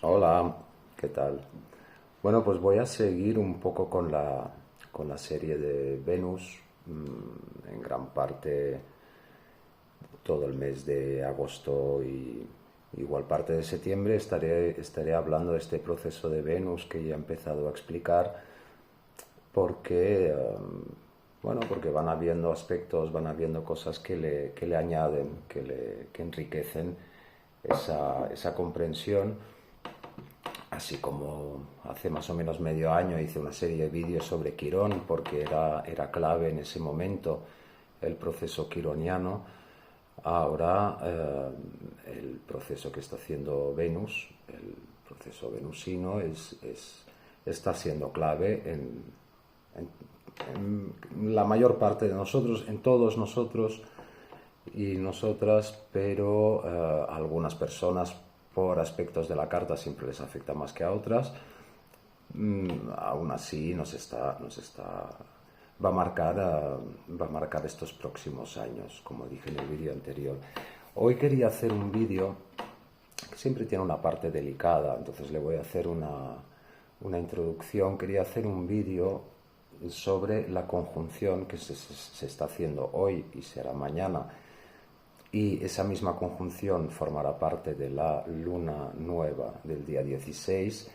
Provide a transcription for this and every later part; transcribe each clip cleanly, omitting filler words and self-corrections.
Hola, ¿qué tal? Bueno, pues voy a seguir un poco con la serie de Venus, en gran parte todo el mes de agosto y igual parte de septiembre estaré hablando de este proceso de Venus que ya he empezado a explicar porque, bueno, porque van habiendo aspectos, van habiendo cosas que le añaden, que enriquecen esa comprensión. Así como hace más o menos medio año hice una serie de vídeos sobre Quirón porque era clave en ese momento el proceso quironiano. Ahora el proceso que está haciendo Venus, el proceso venusino, está siendo clave en la mayor parte de nosotros, en todos nosotros y nosotras, pero a algunas personas por aspectos de la carta siempre les afecta más que a otras. Aún así va a marcar estos próximos años, como dije en el vídeo anterior. Hoy quería hacer un vídeo que siempre tiene una parte delicada, entonces le voy a hacer una introducción. Quería hacer un vídeo sobre la conjunción que se está haciendo hoy y será mañana, y esa misma conjunción formará parte de la luna nueva del día 16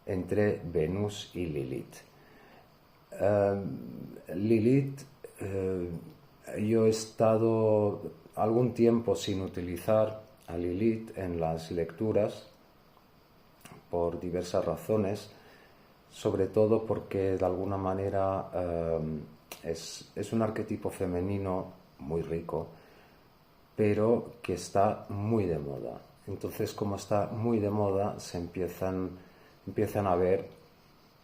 entre Venus y Lilith. Lilith, yo he estado algún tiempo sin utilizar a Lilith en las lecturas por diversas razones, sobre todo porque de alguna manera es un arquetipo femenino muy rico, pero que está muy de moda. Entonces, como está muy de moda, empiezan a haber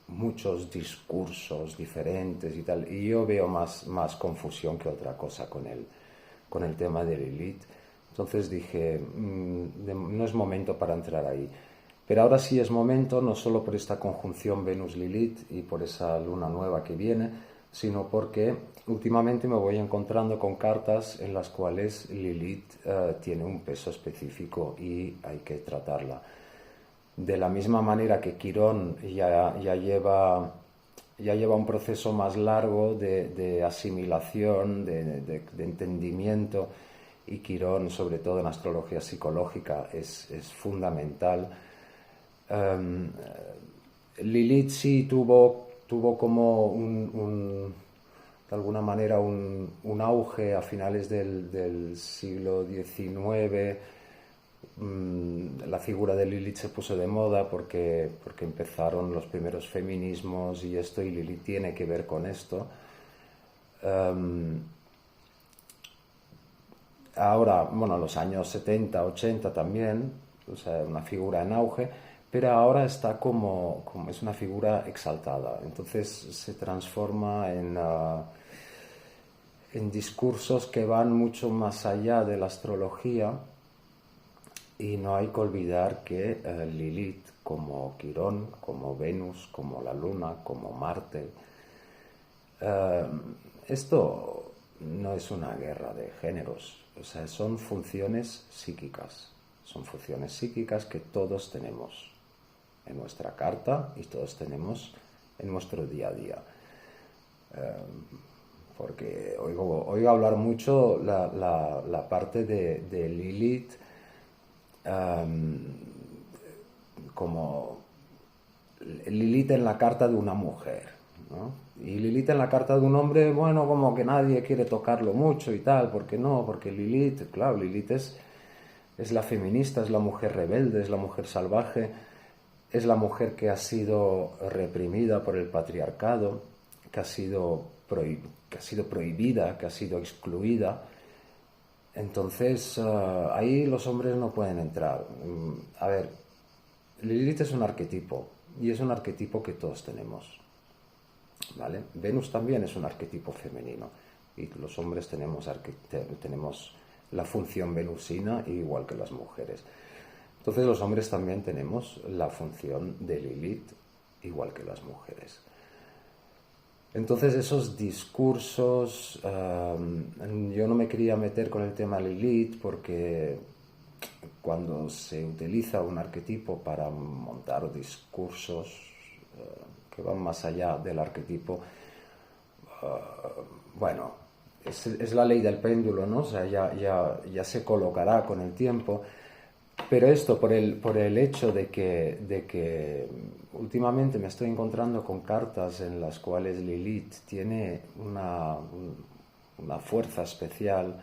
muchos discursos diferentes y tal, y yo veo más confusión que otra cosa con el tema de Lilith. Entonces dije, no es momento para entrar ahí. Pero ahora sí es momento, no solo por esta conjunción Venus-Lilith y por esa luna nueva que viene, sino porque últimamente me voy encontrando con cartas en las cuales Lilith tiene un peso específico y hay que tratarla. De la misma manera que Quirón ya lleva un proceso más largo de asimilación, de entendimiento, y Quirón, sobre todo en astrología psicológica, es fundamental. Um, Lilith sí tuvo como de alguna manera un auge a finales del siglo XIX. La figura de Lilith se puso de moda porque empezaron los primeros feminismos y esto, y Lilith tiene que ver con esto. Um, Ahora, bueno, los años 70, 80 también, o sea, una figura en auge, pero ahora está como es una figura exaltada. Entonces se transforma en discursos que van mucho más allá de la astrología, y no hay que olvidar que Lilith, como Quirón, como Venus, como la Luna, como Marte, eh, esto no es una guerra de géneros, o sea, son funciones psíquicas. Son funciones psíquicas que todos tenemos en nuestra carta y todos tenemos en nuestro día a día. Porque oigo hablar mucho la parte de Lilith, como Lilith en la carta de una mujer, ¿no? Y Lilith en la carta de un hombre, bueno, como que nadie quiere tocarlo mucho y tal. ¿Por qué no? Porque Lilith, claro, Lilith es la feminista, es la mujer rebelde, es la mujer salvaje, es la mujer que ha sido reprimida por el patriarcado, que ha sido prohibida, que ha sido excluida. Entonces, ahí los hombres no pueden entrar. A ver, Lilith es un arquetipo, y es un arquetipo que todos tenemos, ¿vale? Venus también es un arquetipo femenino, y los hombres tenemos la función venusina igual que las mujeres. Entonces los hombres también tenemos la función de Lilith igual que las mujeres. Entonces esos discursos, yo no me quería meter con el tema Lilith porque cuando se utiliza un arquetipo para montar discursos que van más allá del arquetipo, bueno, es la ley del péndulo, ¿no? O sea, ya se colocará con el tiempo. Pero esto por el hecho de que últimamente me estoy encontrando con cartas en las cuales Lilith tiene una fuerza especial,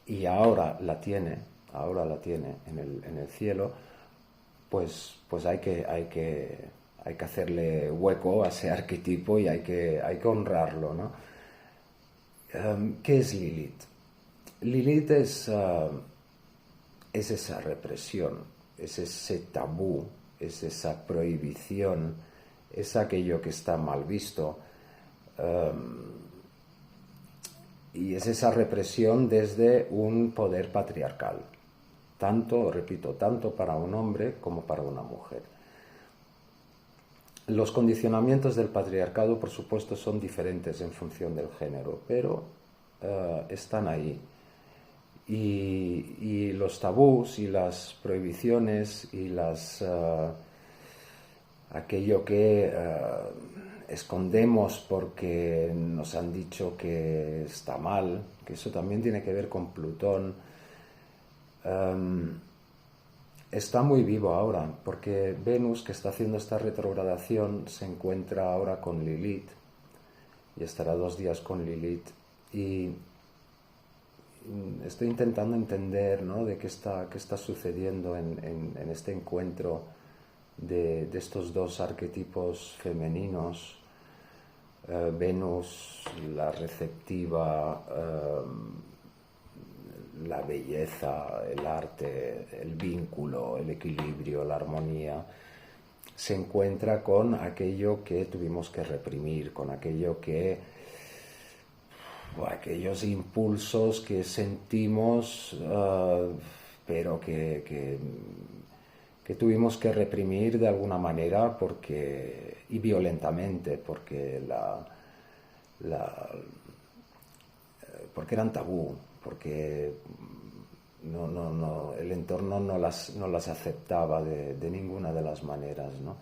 y ahora la tiene en el cielo, pues hay que hacerle hueco a ese arquetipo y hay que honrarlo, ¿no? ¿Qué es Lilith? Lilith es esa represión, es ese tabú, es esa prohibición, es aquello que está mal visto, y es esa represión desde un poder patriarcal, tanto para un hombre como para una mujer. Los condicionamientos del patriarcado, por supuesto, son diferentes en función del género, pero están ahí. Y los tabús y las prohibiciones y aquello que escondemos porque nos han dicho que está mal, que eso también tiene que ver con Plutón, está muy vivo ahora, porque Venus, que está haciendo esta retrogradación, se encuentra ahora con Lilith y estará 2 días con Lilith, y estoy intentando entender, ¿no?, de qué está sucediendo en este encuentro de estos dos arquetipos femeninos. Venus, la receptiva, la belleza, el arte, el vínculo, el equilibrio, la armonía, se encuentra con aquello que tuvimos que reprimir, con aquello aquellos impulsos que sentimos, pero que tuvimos que reprimir de alguna manera y violentamente, porque porque eran tabú, porque el entorno no las aceptaba de ninguna de las maneras, ¿no?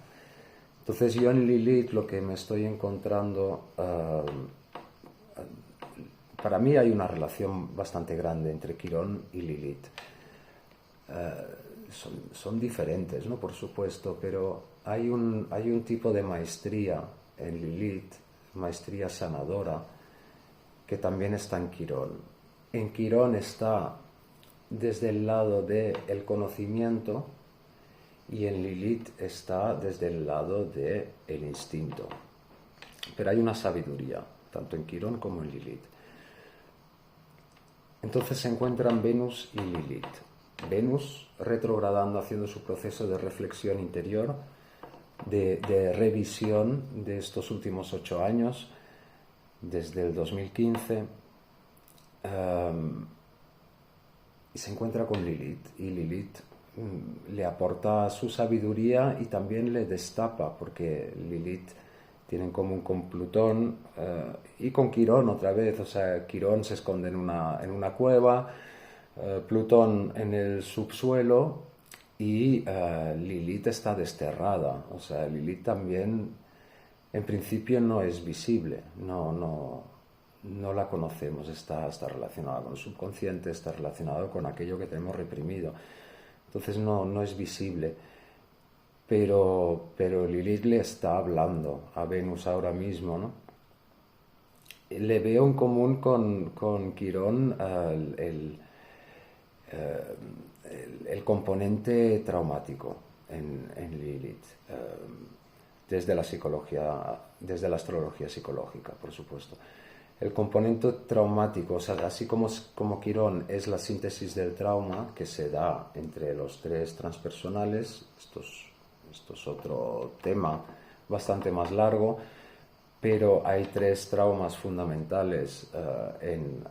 Entonces yo en Lilith lo que me estoy encontrando, para mí hay una relación bastante grande entre Quirón y Lilith. Son diferentes, ¿no?, por supuesto, pero hay un tipo de maestría en Lilith, maestría sanadora, que también está en Quirón. En Quirón está desde el lado del conocimiento y en Lilith está desde el lado del instinto. Pero hay una sabiduría, tanto en Quirón como en Lilith. Entonces se encuentran Venus y Lilith. Venus retrogradando, haciendo su proceso de reflexión interior, de revisión de estos últimos 8 años, desde el 2015, y se encuentra con Lilith, y Lilith le aporta su sabiduría y también le destapa, porque Lilith tiene en común con Plutón y con Quirón otra vez. O sea, Quirón se esconde en una cueva, Plutón en el subsuelo, y Lilith está desterrada. O sea, Lilith también en principio no es visible, no la conocemos, está relacionada con el subconsciente, está relacionado con aquello que tenemos reprimido. Entonces no es visible. Pero Lilith le está hablando a Venus ahora mismo, ¿no? Le veo en común con Quirón el componente traumático en Lilith, desde la astrología psicológica, por supuesto. El componente traumático, o sea, así como Quirón es la síntesis del trauma que se da entre los 3 transpersonales, esto es otro tema bastante más largo, pero hay 3 traumas fundamentales en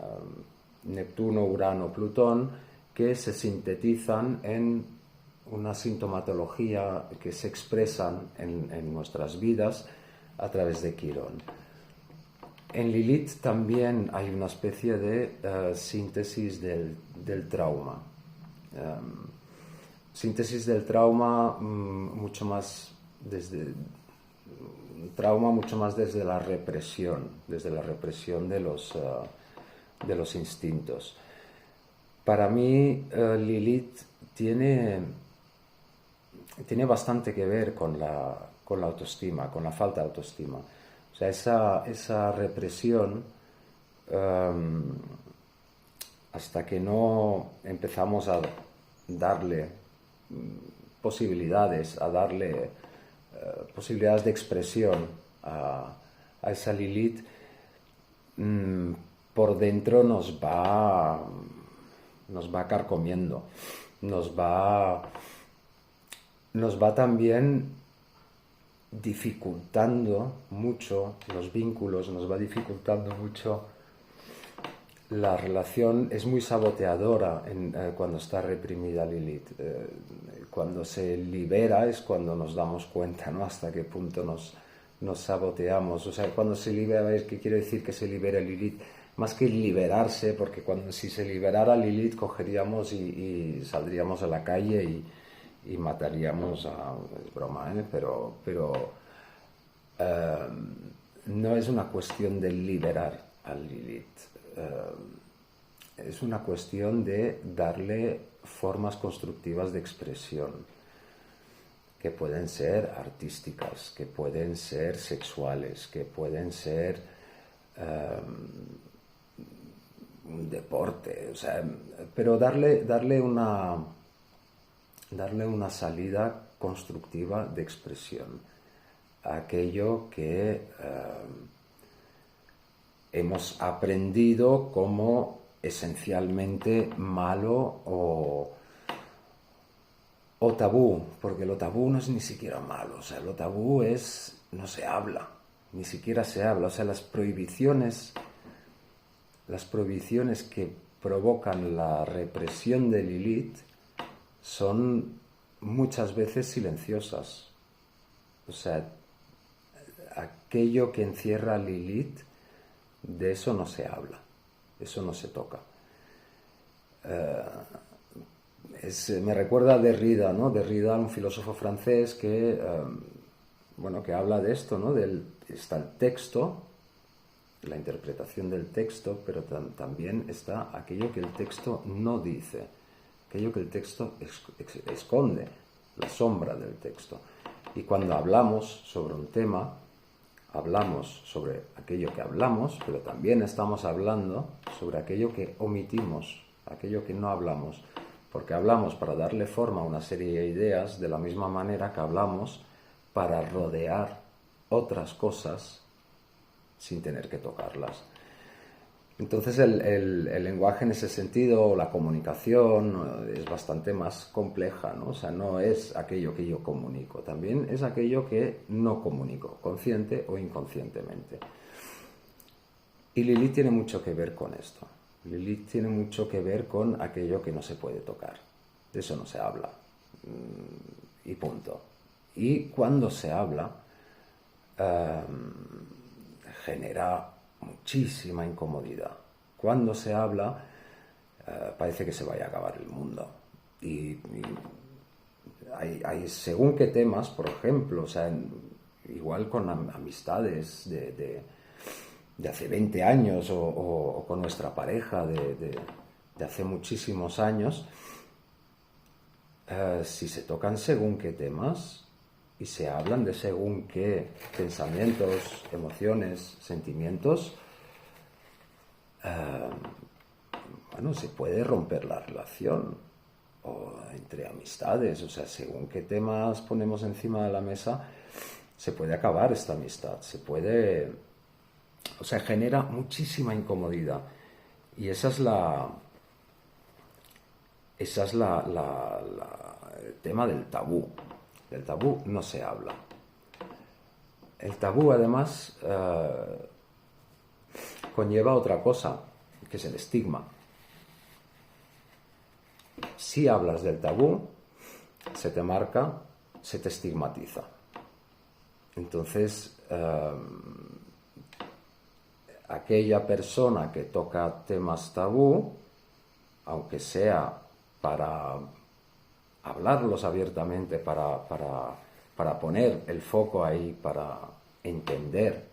Neptuno, Urano, Plutón, que se sintetizan en una sintomatología que se expresan en nuestras vidas a través de Quirón. En Lilith también hay una especie de síntesis del trauma. Síntesis del trauma mucho más desde la represión, de los instintos. Para mí, Lilith tiene bastante que ver con la autoestima, con la falta de autoestima. O sea, esa represión, hasta que no empezamos a darle posibilidades, posibilidades de expresión a esa Lilith, por dentro nos va carcomiendo, nos va también dificultando mucho los vínculos, nos va dificultando mucho la relación. Es muy saboteadora cuando está reprimida Lilith. Cuando se libera es cuando nos damos cuenta, ¿no?, hasta qué punto nos saboteamos. O sea, cuando se libera, ¿qué quiere decir que se libere Lilith? Más que liberarse, porque si se liberara Lilith, cogeríamos y saldríamos a la calle y mataríamos es broma, pero no es una cuestión de liberar a Lilith. Es una cuestión de darle formas constructivas de expresión, que pueden ser artísticas, que pueden ser sexuales, que pueden ser un deporte, o sea, pero darle una salida constructiva de expresión a aquello que hemos aprendido como esencialmente malo o tabú, porque lo tabú no es ni siquiera malo. O sea, lo tabú no se habla, ni siquiera se habla. O sea, las prohibiciones que provocan la represión de Lilith son muchas veces silenciosas. O sea, aquello que encierra a Lilith, de eso no se habla, eso no se toca. Me recuerda a Derrida, ¿no? Derrida, un filósofo francés que habla de esto, ¿no? Está el texto, la interpretación del texto, pero también está aquello que el texto no dice, aquello que el texto esconde, la sombra del texto. Y cuando hablamos sobre un tema, hablamos sobre aquello que hablamos, pero también estamos hablando sobre aquello que omitimos, aquello que no hablamos, porque hablamos para darle forma a una serie de ideas, de la misma manera que hablamos para rodear otras cosas sin tener que tocarlas. Entonces el lenguaje en ese sentido, la comunicación, es bastante más compleja, ¿no? O sea, no es aquello que yo comunico, también es aquello que no comunico, consciente o inconscientemente. Y Lilith tiene mucho que ver con esto. Lilith tiene mucho que ver con aquello que no se puede tocar. De eso no se habla. Y punto. Y cuando se habla, genera muchísima incomodidad. Cuando se habla, parece que se vaya a acabar el mundo. Y hay según qué temas, por ejemplo, o sea, igual con amistades de hace 20 años o con nuestra pareja de hace muchísimos años, si se tocan según qué temas y se hablan de según qué pensamientos, emociones, sentimientos, se puede romper la relación o entre amistades. O sea, según qué temas ponemos encima de la mesa, se puede acabar esta amistad, genera muchísima incomodidad. Y esa es el tema del tabú. Del tabú no se habla. El tabú, además, conlleva otra cosa, que es el estigma. Si hablas del tabú, se te marca, se te estigmatiza. Entonces, aquella persona que toca temas tabú, aunque sea para hablarlos abiertamente, para poner el foco ahí, para entender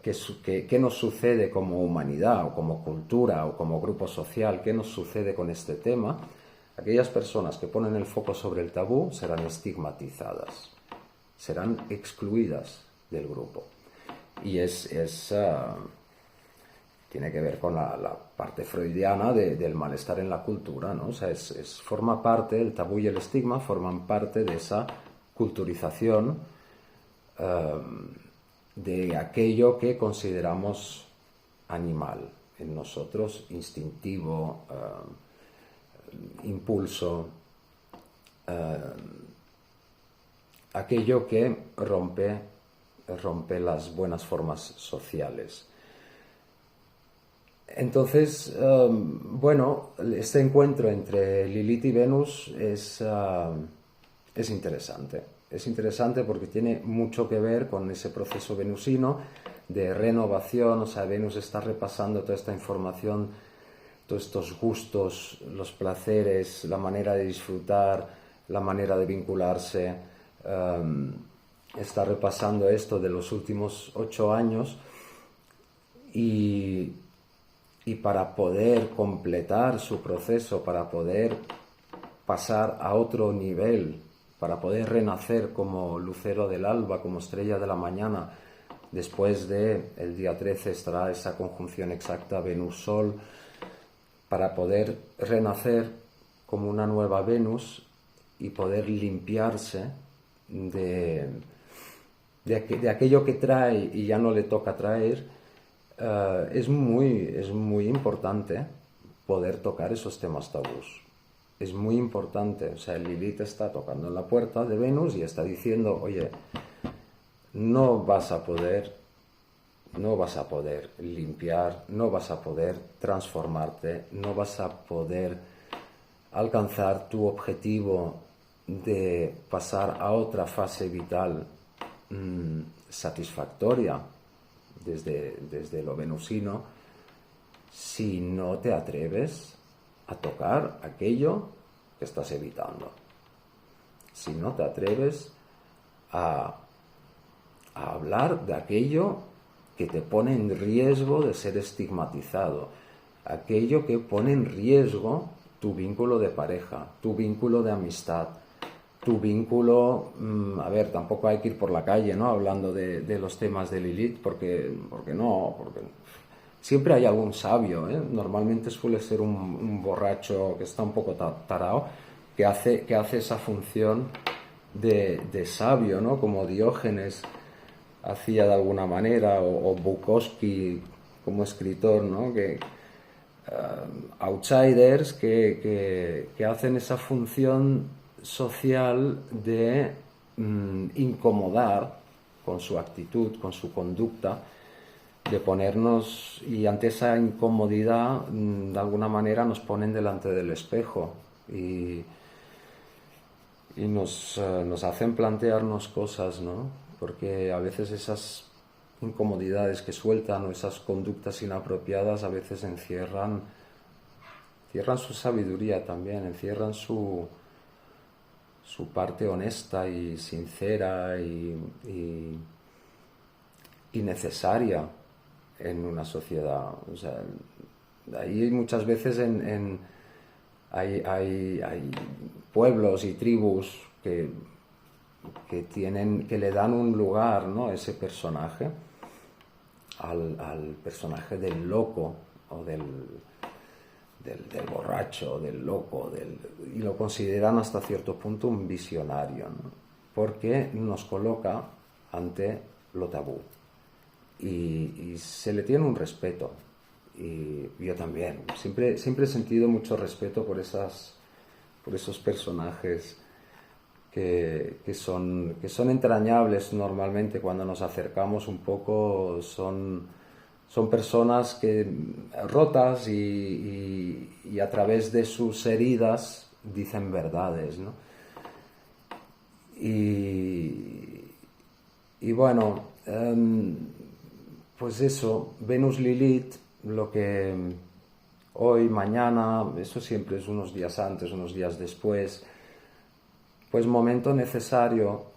qué nos sucede como humanidad o como cultura o como grupo social, qué nos sucede con este tema, aquellas personas que ponen el foco sobre el tabú serán estigmatizadas, serán excluidas del grupo. Y tiene que ver con la parte freudiana del malestar en la cultura, ¿no? O sea, forma parte, el tabú y el estigma forman parte de esa culturización de aquello que consideramos animal en nosotros, instintivo, impulso, aquello que rompe las buenas formas sociales. Entonces, bueno, este encuentro entre Lilith y Venus es interesante. Es interesante porque tiene mucho que ver con ese proceso venusino de renovación. O sea, Venus está repasando toda esta información, todos estos gustos, los placeres, la manera de disfrutar, la manera de vincularse. Está repasando esto de los últimos 8 años y para poder completar su proceso, para poder pasar a otro nivel, para poder renacer como lucero del alba, como estrella de la mañana, después del día 13 estará esa conjunción exacta Venus-Sol, para poder renacer como una nueva Venus y poder limpiarse de aquello que trae y ya no le toca traer. Es muy importante poder tocar esos temas tabús. Es muy importante. O sea, Lilith está tocando en la puerta de Venus y está diciendo, oye, no vas a poder limpiar, no vas a poder transformarte, no vas a poder alcanzar tu objetivo de pasar a otra fase vital satisfactoria desde lo venusino, si no te atreves a tocar aquello que estás evitando, si no te atreves a hablar de aquello que te pone en riesgo de ser estigmatizado, aquello que pone en riesgo tu vínculo de pareja, tu vínculo de amistad, tu vínculo, a ver, tampoco hay que ir por la calle, ¿no?, hablando de los temas de Lilith, porque siempre hay algún sabio, ¿eh? Normalmente suele ser un borracho que está un poco tarao, que hace esa función de sabio, ¿no?, como Diógenes hacía de alguna manera, o Bukowski como escritor, ¿no?, que outsiders que hacen esa función social de incomodar con su actitud, con su conducta, de ponernos, y ante esa incomodidad de alguna manera nos ponen delante del espejo y nos hacen plantearnos cosas, ¿no? Porque a veces esas incomodidades que sueltan o esas conductas inapropiadas a veces encierran su sabiduría también, encierran su parte honesta y sincera y necesaria en una sociedad. O sea, ahí muchas veces hay pueblos y tribus que le dan un lugar, ¿no?, a ese personaje, al personaje del loco o del borracho, del loco, y lo consideran hasta cierto punto un visionario, ¿no?, porque nos coloca ante lo tabú y se le tiene un respeto. Y yo también siempre he sentido mucho respeto por esos personajes que son entrañables. Normalmente cuando nos acercamos un poco son personas que rotas y a través de sus heridas dicen verdades, ¿no? Y bueno, pues eso, Venus Lilith, lo que hoy, mañana, eso siempre es unos días antes, unos días después, pues momento necesario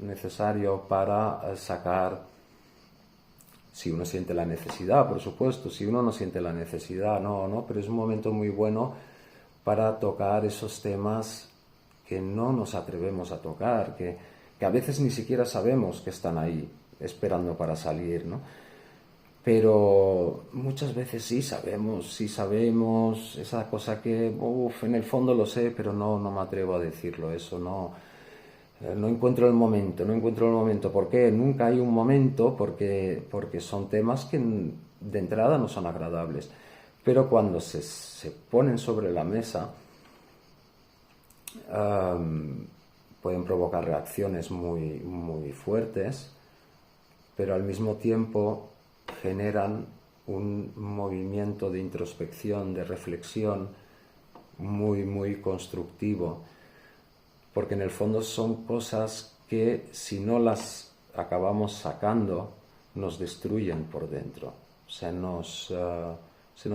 para sacar, si uno siente la necesidad, por supuesto, si uno no siente la necesidad, no, pero es un momento muy bueno para tocar esos temas que no nos atrevemos a tocar, que a veces ni siquiera sabemos que están ahí, esperando para salir, ¿no? Pero muchas veces sí sabemos, esa cosa que, en el fondo lo sé, pero no me atrevo a decirlo, eso no encuentro el momento. ¿Por qué? Nunca hay un momento porque son temas que de entrada no son agradables. Pero cuando se ponen sobre la mesa, pueden provocar reacciones muy, muy fuertes, pero al mismo tiempo generan un movimiento de introspección, de reflexión muy, muy constructivo, porque en el fondo son cosas que si no las acabamos sacando, nos destruyen por dentro, se nos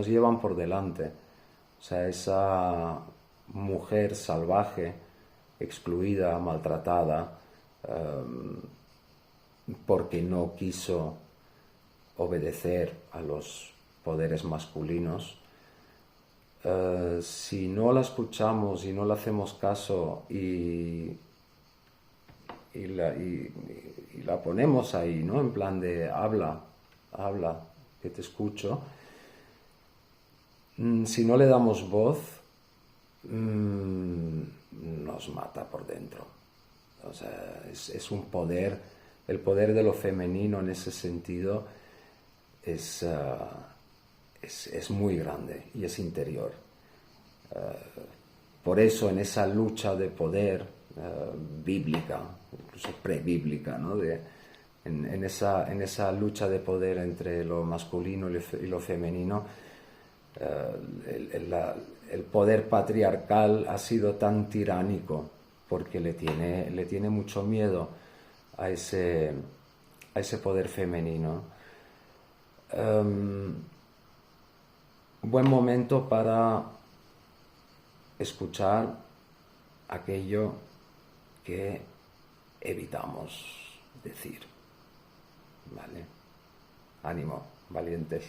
llevan por delante. O sea, esa mujer salvaje, excluida, maltratada, porque no quiso obedecer a los poderes masculinos, si no la escuchamos y no le hacemos caso y la ponemos ahí, ¿no? En plan de habla, que te escucho. Si no le damos voz, nos mata por dentro. O sea, es un poder, el poder de lo femenino en ese sentido es muy grande y es interior. Por eso en esa lucha de poder bíblica, incluso prebíblica, ¿no? En esa lucha de poder entre lo masculino y lo femenino, el poder patriarcal ha sido tan tiránico porque le tiene mucho miedo a ese poder femenino. Buen momento para escuchar aquello que evitamos decir. ¿Vale? Ánimo, valientes.